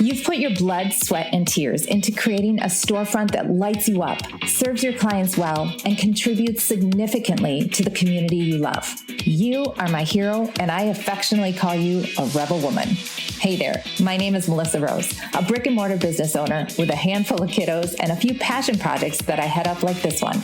You've put your blood, sweat, and tears into creating a storefront that lights you up, serves your clients well, and contributes significantly to the community you love. You are my hero, and I affectionately call you a rebel woman. Hey there, my name is Melissa Rose, a brick and mortar business owner with a handful of kiddos and a few passion projects that I head up like this one.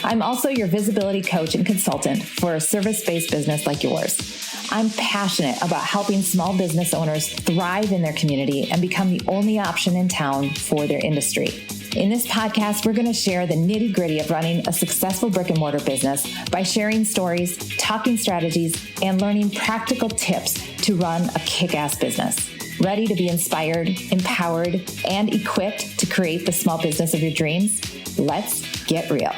I'm also your visibility coach and consultant for a service-based business like yours. I'm passionate about helping small business owners thrive in their community and become the only option in town for their industry. In this podcast, we're going to share the nitty-gritty of running a successful brick and mortar business by sharing stories, talking strategies, and learning practical tips to run a kick-ass business. Ready to be inspired, empowered, and equipped to create the small business of your dreams? Let's get real.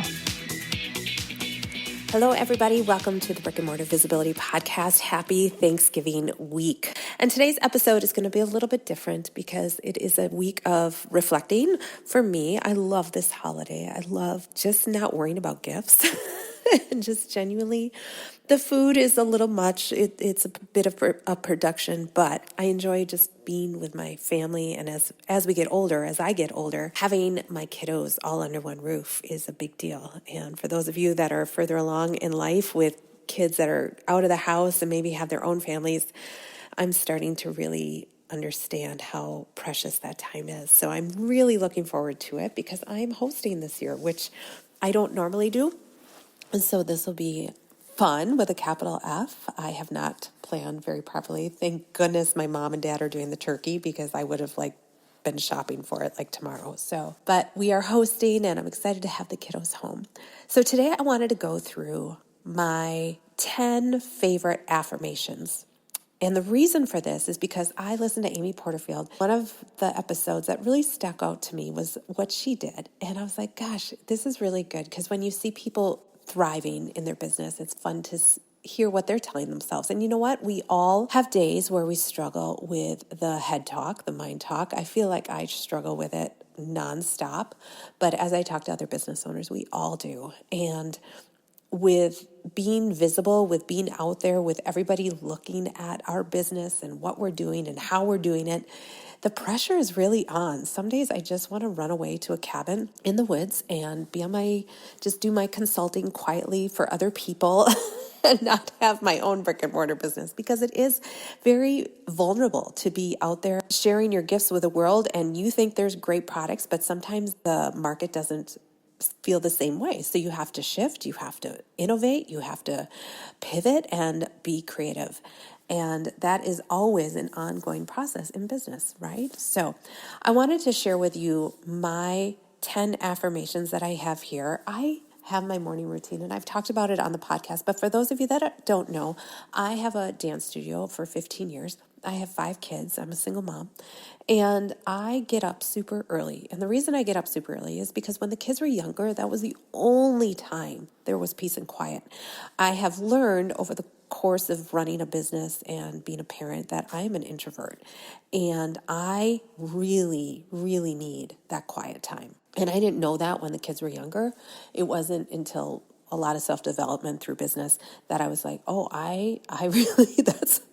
Hello, everybody. Welcome to the Brick and Mortar Visibility Podcast. Happy Thanksgiving week. And today's episode is going to be a little bit different because it is a week of reflecting. For me, I love this holiday. I love just not worrying about gifts and just genuinely. The food is a little much. It's a bit of a production, but I enjoy just being with my family. And as we get older, as I get older, having my kiddos all under one roof is a big deal. And for those of you that are further along in life with kids that are out of the house and maybe have their own families, I'm starting to really understand how precious that time is. So I'm really looking forward to it because I'm hosting this year, which I don't normally do. And so this will be fun with a capital F. I have not planned very properly. Thank goodness my mom and dad are doing the turkey because I would have been shopping for it tomorrow. But we are hosting and I'm excited to have the kiddos home. So today I wanted to go through my 10 favorite affirmations. And the reason for this is because I listened to Amy Porterfield. One of the episodes that really stuck out to me was what she did. And I was like, gosh, this is really good because when you see people thriving in their business, it's fun to hear what they're telling themselves. And you know what? We all have days where we struggle with the head talk, the mind talk. I feel like I struggle with it nonstop. But as I talk to other business owners, we all do. And with being visible, with being out there, with everybody looking at our business and what we're doing and how we're doing it, the pressure is really on. Some days I just want to run away to a cabin in the woods and just do my consulting quietly for other people and not have my own brick and mortar business because it is very vulnerable to be out there sharing your gifts with the world and you think there's great products, but sometimes the market doesn't feel the same way. So you have to shift, you have to innovate, you have to pivot and be creative. And that is always an ongoing process in business, right? So I wanted to share with you my 10 affirmations that I have here. I have my morning routine and I've talked about it on the podcast. But for those of you that don't know, I have a dance studio for 15 years. I have 5 kids. I'm a single mom and I get up super early. And the reason I get up super early is because when the kids were younger, that was the only time there was peace and quiet. I have learned over the course of running a business and being a parent that I am an introvert and I really, really need that quiet time. And I didn't know that when the kids were younger. It wasn't until a lot of self-development through business that I was like, oh, I really,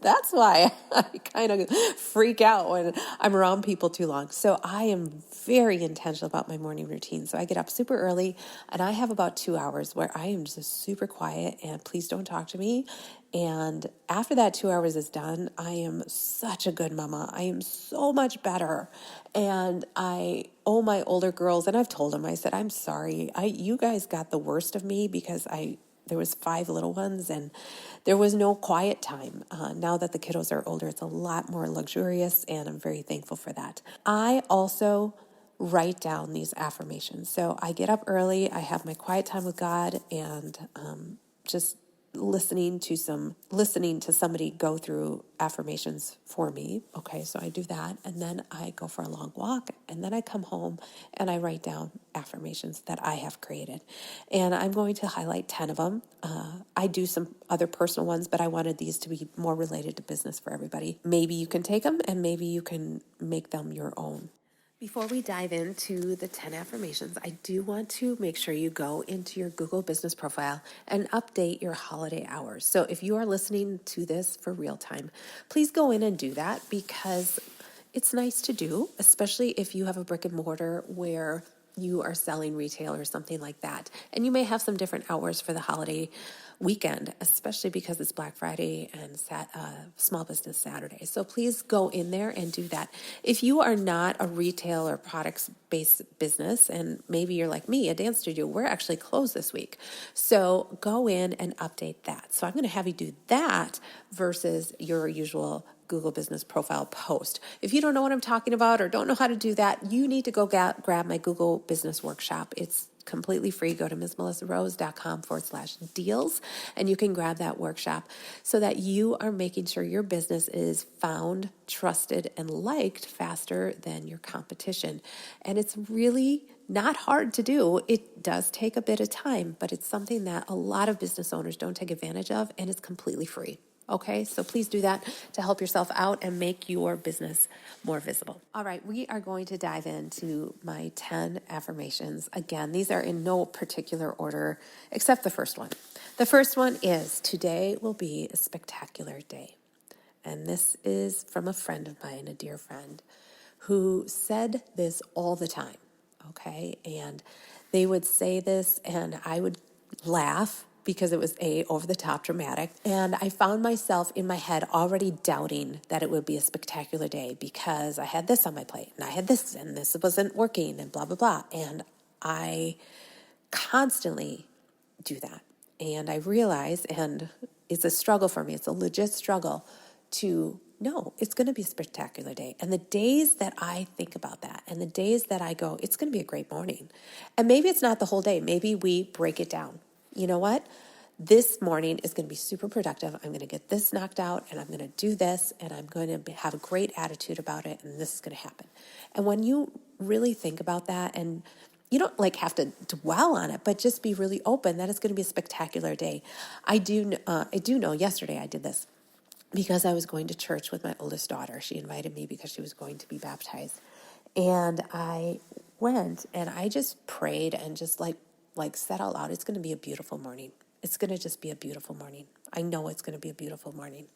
that's why I kind of freak out when I'm around people too long. So I am very intentional about my morning routine. So I get up super early and I have about 2 hours where I am just super quiet and please don't talk to me. And after that 2 hours is done, I am such a good mama. I am so much better. And I owe my older girls, and I've told them, I said, I'm sorry. You guys got the worst of me because there was 5 little ones and there was no quiet time. Now that the kiddos are older, it's a lot more luxurious and I'm very thankful for that. I also write down these affirmations. So I get up early, I have my quiet time with God and just listening to somebody go through affirmations for me. Okay, so I do that and then I go for a long walk and then I come home and I write down affirmations that I have created. And I'm going to highlight 10 of them. I do some other personal ones, but I wanted these to be more related to business for everybody. Maybe you can take them and maybe you can make them your own. Before we dive into the 10 affirmations, I do want to make sure you go into your Google business profile and update your holiday hours. So if you are listening to this for real time, please go in and do that because it's nice to do, especially if you have a brick and mortar where you are selling retail or something like that. And you may have some different hours for the holiday weekend, especially because it's Black Friday and Small Business Saturday. So please go in there and do that. If you are not a retail or products-based business, and maybe you're like me, a dance studio, we're actually closed this week. So go in and update that. So I'm going to have you do that versus your usual Google Business Profile post. If you don't know what I'm talking about or don't know how to do that, you need to go grab my Google Business Workshop. It's completely free. Go to msmelissarose.com/deals and you can grab that workshop so that you are making sure your business is found, trusted, and liked faster than your competition. And it's really not hard to do. It does take a bit of time, but it's something that a lot of business owners don't take advantage of, and it's completely free. Okay, so please do that to help yourself out and make your business more visible. All right, we are going to dive into my 10 affirmations. Again, these are in no particular order except the first one. The first one is, today will be a spectacular day. And this is from a friend of mine, a dear friend, who said this all the time, okay? And they would say this and I would laugh because it was over the top dramatic. And I found myself in my head already doubting that it would be a spectacular day because I had this on my plate and I had this and this wasn't working and blah, blah, blah. And I constantly do that. And I realize, and it's a struggle for me, it's a legit struggle to know it's going to be a spectacular day. And the days that I think about that and the days that I go, it's going to be a great morning. And maybe it's not the whole day. Maybe we break it down. You know what? This morning is going to be super productive. I'm going to get this knocked out and I'm going to do this and I'm going to have a great attitude about it and this is going to happen. And when you really think about that, and you don't have to dwell on it, but just be really open that it's going to be a spectacular day. I do know yesterday I did this because I was going to church with my oldest daughter. She invited me because she was going to be baptized. And I went and I just prayed and just said out loud, it's going to be a beautiful morning. It's going to just be a beautiful morning. I know it's going to be a beautiful morning.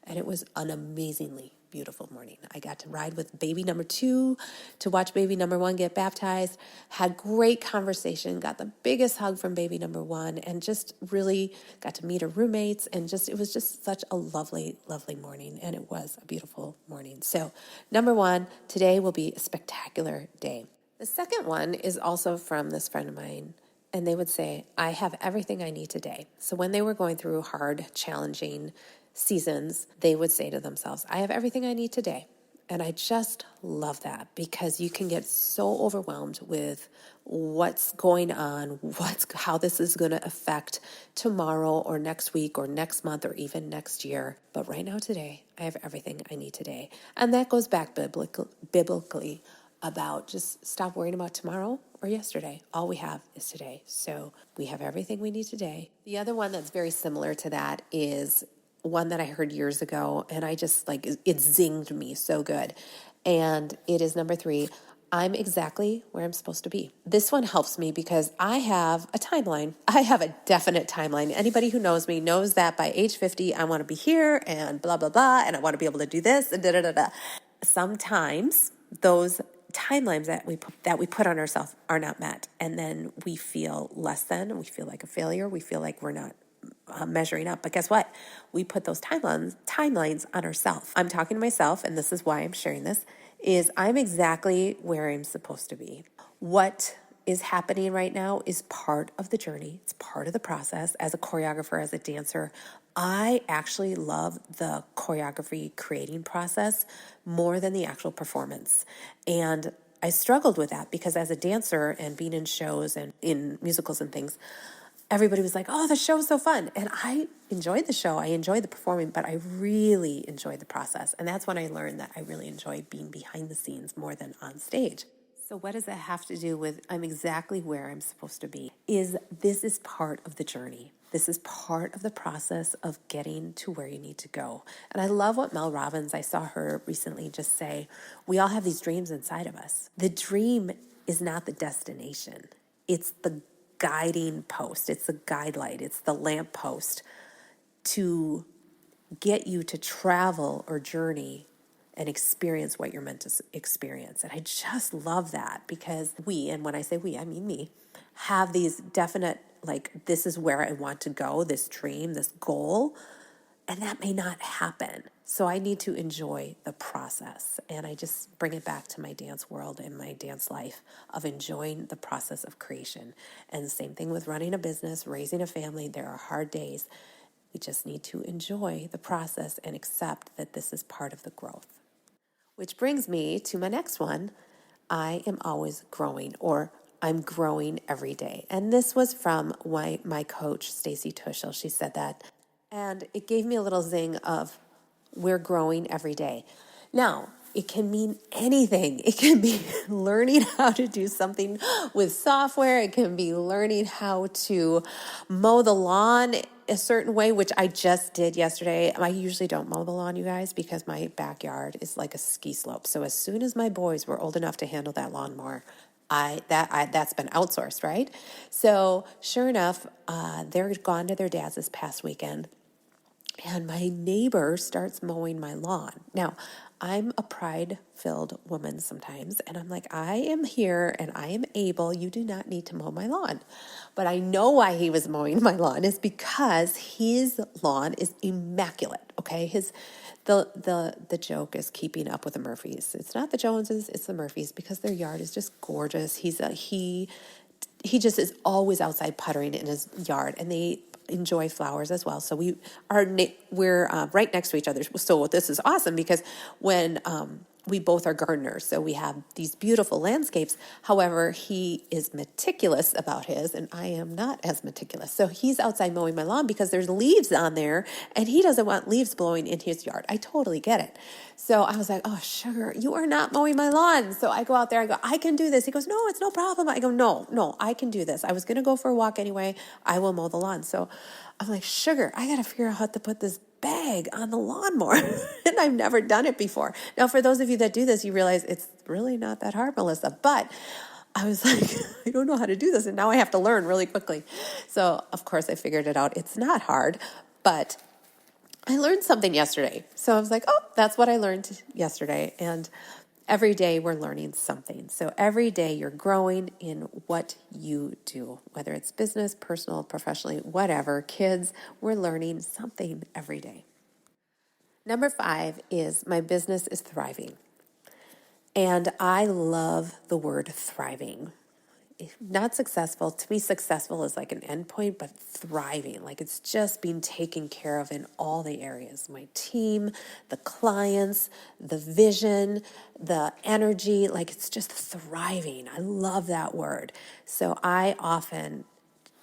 And it was an amazingly beautiful morning. I got to ride with baby number 2 to watch baby number 1 get baptized, had great conversation, got the biggest hug from baby number 1, and just really got to meet her roommates. And it was just such a lovely, lovely morning. And it was a beautiful morning. So number 1, today will be a spectacular day. The second one is also from this friend of mine. And they would say, I have everything I need today. So when they were going through hard, challenging seasons, they would say to themselves, I have everything I need today. And I just love that because you can get so overwhelmed with what's going on, how this is going to affect tomorrow or next week or next month or even next year. But right now, today, I have everything I need today. And that goes back biblically about just stop worrying about tomorrow or yesterday. All we have is today. So we have everything we need today. The other one that's very similar to that is one that I heard years ago, and I just it zinged me so good. And it is number 3, I'm exactly where I'm supposed to be. This one helps me because I have a timeline. I have a definite timeline. Anybody who knows me knows that by age 50, I want to be here and blah, blah, blah, and I want to be able to do this and da-da-da-da. Sometimes those timelines that we put on ourselves are not met, and then we feel less than, we feel like a failure, we feel like we're not measuring up. But guess what? We put those timelines on ourselves. I'm talking to myself, and this is why I'm sharing this, is I'm exactly where I'm supposed to be. What is happening right now is part of the journey. It's part of the process. As a choreographer, as a dancer, I actually love the choreography creating process more than the actual performance. And I struggled with that because as a dancer and being in shows and in musicals and things, everybody was like, oh, the show's so fun. And I enjoyed the show. I enjoyed the performing, but I really enjoyed the process. And that's when I learned that I really enjoy being behind the scenes more than on stage. So what does that have to do with I'm exactly where I'm supposed to be? This is part of the journey. This is part of the process of getting to where you need to go. And I love what Mel Robbins, I saw her recently just say, we all have these dreams inside of us. The dream is not the destination. It's the guiding post. It's the guide light. It's the lamp post to get you to travel or journey and experience what you're meant to experience. And I just love that because we, and when I say we, I mean me, have these definite, like, this is where I want to go, this dream, this goal, and that may not happen. So I need to enjoy the process. And I just bring it back to my dance world and my dance life of enjoying the process of creation. And the same thing with running a business, raising a family. There are hard days. We just need to enjoy the process and accept that this is part of the growth. Which brings me to my next one. I am always growing, or I'm growing every day. And this was from my coach, Stacy Tushel. She said that. And it gave me a little zing of we're growing every day. Now, it can mean anything. It can be learning how to do something with software. It can be learning how to mow the lawn a certain way, which I just did yesterday. I usually don't mow the lawn, you guys, because my backyard is like a ski slope. So as soon as my boys were old enough to handle that lawnmower, that's been outsourced, right? So sure enough, they're gone to their dad's this past weekend. And my neighbor starts mowing my lawn. Now, I'm a pride-filled woman sometimes, and I'm like, I am here and I am able. You do not need to mow my lawn. But I know why he was mowing my lawn is because his lawn is immaculate. Okay, the joke is keeping up with the Murphys. It's not the Joneses, it's the Murphys because their yard is just gorgeous. He just is always outside puttering in his yard, and they enjoy flowers as well. So we're right next to each other. So this is awesome because when we both are gardeners, so we have these beautiful landscapes. However, he is meticulous about his, and I am not as meticulous. So he's outside mowing my lawn because there's leaves on there, and he doesn't want leaves blowing in his yard. I totally get it. So I was like, oh, sugar, you are not mowing my lawn. So I go out there, I go, I can do this. He goes, no, it's no problem. I go, no, I can do this. I was going to go for a walk anyway. I will mow the lawn. So I'm like, sugar, I got to figure out how to put this bag on the lawnmower. And I've never done it before. Now, for those of you that do this, you realize it's really not that hard, Melissa. But I was like, I don't know how to do this. And now I have to learn really quickly. So, of course, I figured it out. It's not hard, but I learned something yesterday. So I was like, oh, that's what I learned yesterday. And every day we're learning something. So every day you're growing in what you do, whether it's business, personal, professionally, whatever, kids, we're learning something every day. Number 5 is my business is thriving. And I love the word thriving. Not successful. To me, successful is like an endpoint, but thriving, like it's just being taken care of in all the areas. My team, the clients, the vision, the energy, like it's just thriving. I love that word. So I often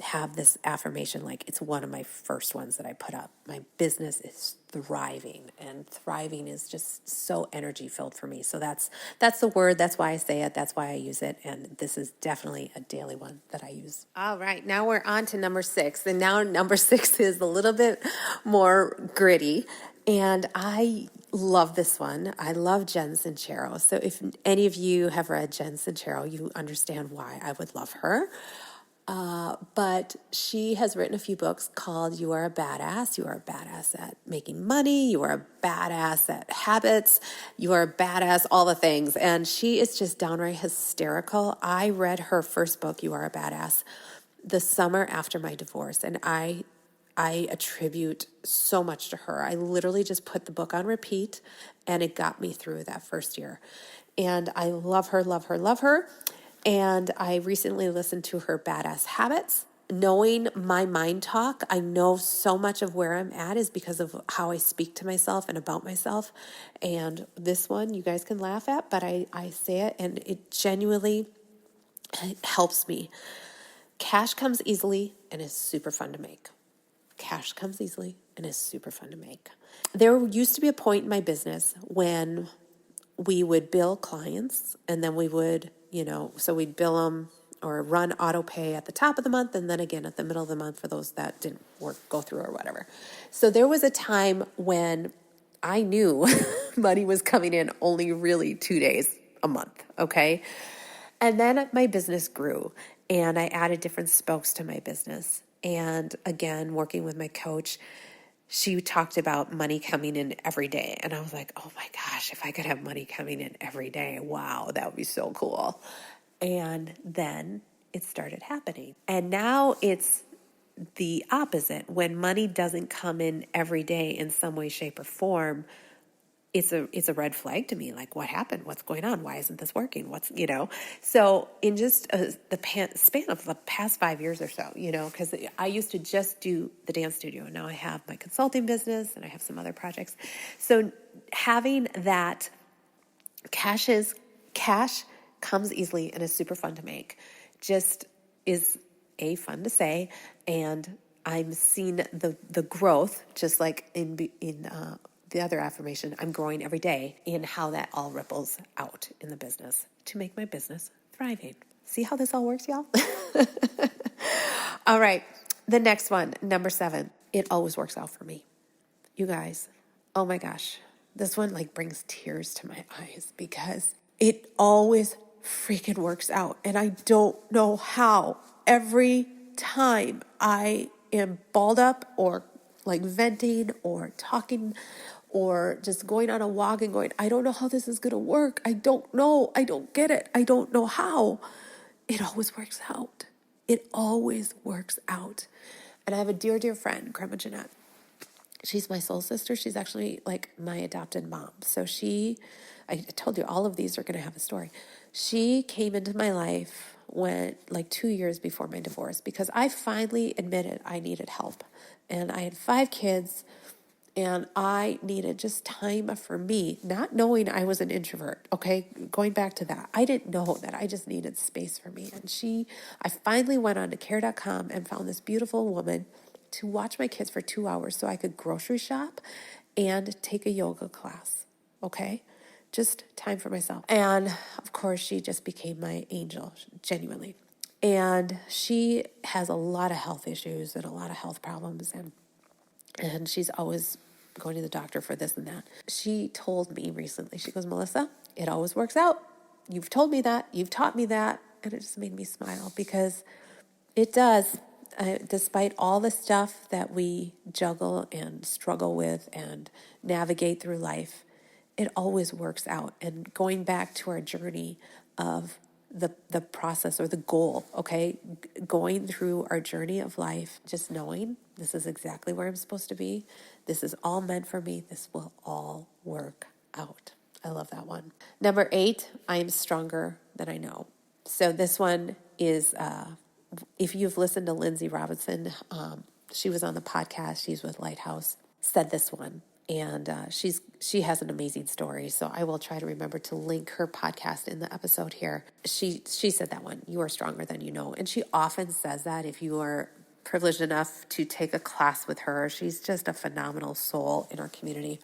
have this affirmation, like it's one of my first ones that I put up. My business is thriving, and thriving is just so energy filled for me. So that's the word. That's why I say it. That's why I use it. And this is definitely a daily one that I use. All right. Now we're on to number 6. And now number 6 is a little bit more gritty. And I love this one. I love Jen Sincero. So if any of you have read Jen Sincero, you understand why I would love her. But she has written a few books called You Are a Badass. You are a badass at making money. You are a badass at habits. You are a badass, all the things. And she is just downright hysterical. I read her first book, You Are a Badass, the summer after my divorce. And I attribute so much to her. I literally just put the book on repeat, and it got me through that first year. And I love her, love her, love her. And I recently listened to her Badass Habits. Knowing my mind talk, I know so much of where I'm at is because of how I speak to myself and about myself. And this one you guys can laugh at, but I say it and it genuinely helps me. Cash comes easily and is super fun to make. Cash comes easily and is super fun to make. There used to be a point in my business when we would bill clients and then we would, so we'd bill them or run auto pay at the top of the month and then again at the middle of the month for those that didn't go through or whatever. So there was a time when I knew money was coming in only really 2 days a month, okay? And then my business grew and I added different spokes to my business. And again, working with my coach, she talked about money coming in every day. And I was like, oh my gosh, if I could have money coming in every day, wow, that would be so cool. And then it started happening. And now it's the opposite. When money doesn't come in every day in some way, shape, or form, it's a red flag to me. Like, what happened? What's going on? Why isn't this working? So in just the span of the past 5 years or so, because I used to just do the dance studio, and now I have my consulting business and I have some other projects. So having that cash comes easily and is super fun to make. Just is fun to say, and I'm seeing the growth, just like in the other affirmation, I'm growing every day, in how that all ripples out in the business to make my business thriving. See how this all works, y'all? All right. The next one, number 7, it always works out for me. You guys, oh my gosh. This one brings tears to my eyes because it always freaking works out. And I don't know how. Every time I am balled up or venting or talking or just going on a walk and going, I don't know how this is going to work. I don't know. I don't get it. I don't know how. It always works out. It always works out. And I have a dear, dear friend, Grandma Jeanette. She's my soul sister. She's actually my adopted mom. So I told you all of these are going to have a story. She came into my life when 2 years before my divorce, because I finally admitted I needed help. And I had 5 kids, and I needed just time for me, not knowing I was an introvert. Okay. Going back to that, I didn't know that. I just needed space for me. And I finally went on to care.com and found this beautiful woman to watch my kids for 2 hours so I could grocery shop and take a yoga class. Okay. Just time for myself. And of course, she just became my angel, genuinely. And she has a lot of health issues and a lot of health problems. And she's always going to the doctor for this and that. She told me recently, she goes, Melissa, it always works out. You've told me that. You've taught me that. And it just made me smile, because it does. Despite all the stuff that we juggle and struggle with and navigate through life, it always works out. And going back to our journey of the process or the goal, okay, going through our journey of life, just knowing this is exactly where I'm supposed to be. This is all meant for me. This will all work out. I love that one. Number 8, I am stronger than I know. So this one is, if you've listened to Lindsay Robinson, she was on the podcast. She's with Lighthouse, said this one. And she has an amazing story. So I will try to remember to link her podcast in the episode here. She said that one, you are stronger than you know. And she often says that. If you are privileged enough to take a class with her, she's just a phenomenal soul in our community.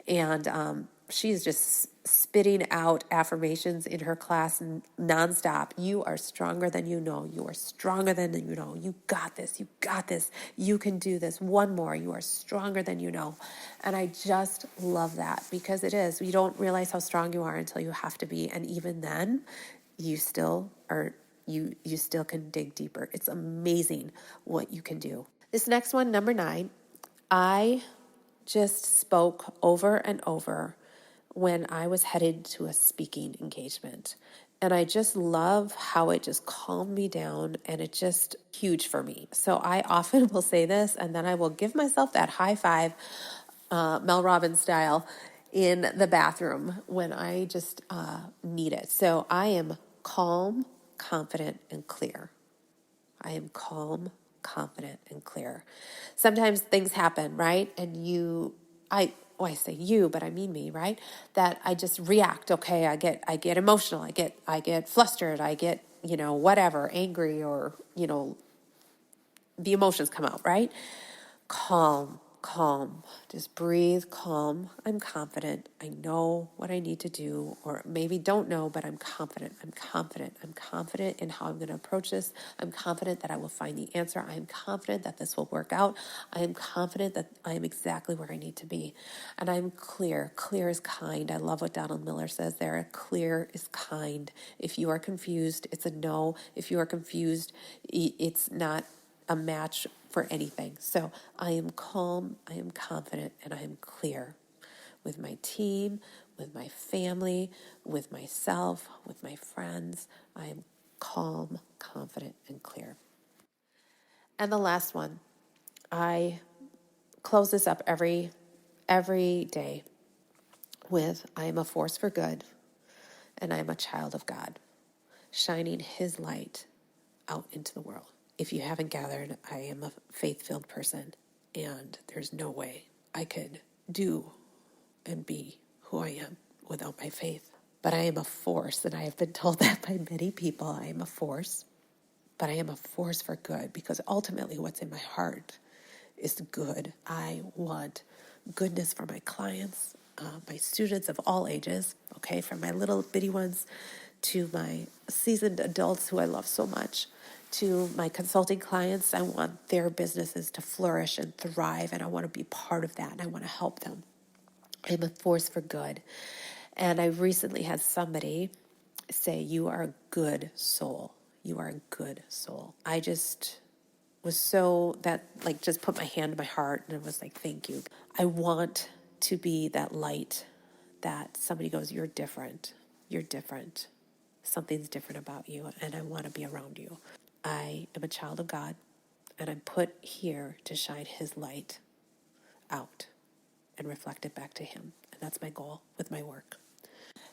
And she's just spitting out affirmations in her class nonstop. You are stronger than you know. You are stronger than you know. You got this. You got this. You can do this. One more. You are stronger than you know. And I just love that, because it is. You don't realize how strong you are until you have to be. And even then, you still are. You still can dig deeper. It's amazing what you can do. This next one, number 9, I just spoke over and over when I was headed to a speaking engagement. And I just love how it just calmed me down, and it's just huge for me. So I often will say this, and then I will give myself that high five, Mel Robbins style, in the bathroom when I just need it. So I am calm, confident, and clear. I am calm, confident, and clear. Sometimes things happen, right? And I say you, but I mean me, right? That I just react. Okay, I get emotional. I get flustered. I get, whatever, angry, or, the emotions come out, right? Calm, just breathe, calm. I'm confident. I know what I need to do, or maybe don't know, but I'm confident. I'm confident in how I'm going to approach this. I'm confident that I will find the answer. I am confident that this will work out. I am confident that I am exactly where I need to be. And I'm clear. Clear is kind. I love what Donald Miller says there. Clear is kind. If you are confused, it's a no. If you are confused, it's not a match for anything. So I am calm, I am confident, and I am clear with my team, with my family, with myself, with my friends. I am calm, confident, and clear. And the last one, I close this up every day with, I am a force for good, and I am a child of God, shining his light out into the world. If you haven't gathered, I am a faith-filled person, and there's no way I could do and be who I am without my faith. But I am a force, and I have been told that by many people. I am a force, but I am a force for good, because ultimately what's in my heart is good. I want goodness for my clients, my students of all ages, okay, from my little bitty ones to my seasoned adults who I love so much, to my consulting clients. I want their businesses to flourish and thrive, and I want to be part of that, and I want to help them. I'm a force for good. And I recently had somebody say, you are a good soul. You are a good soul. I just was so, that like just put my hand to my heart and it was like, thank you. I want to be that light that somebody goes, you're different. You're different. Something's different about you, and I want to be around you. I am a child of God, and I'm put here to shine his light out and reflect it back to him. And that's my goal with my work.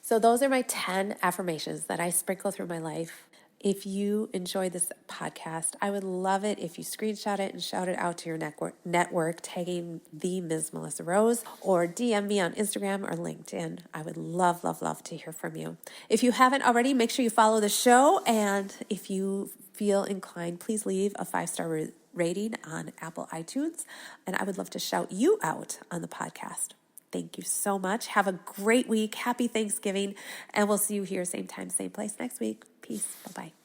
So those are my 10 affirmations that I sprinkle through my life. If you enjoy this podcast, I would love it if you screenshot it and shout it out to your network, tagging the Ms. Melissa Rose, or DM me on Instagram or LinkedIn. I would love, love, love to hear from you. If you haven't already, make sure you follow the show. And if you feel inclined, please leave a 5-star rating on Apple iTunes. And I would love to shout you out on the podcast. Thank you so much. Have a great week. Happy Thanksgiving. And we'll see you here same time, same place next week. Peace. Bye-bye.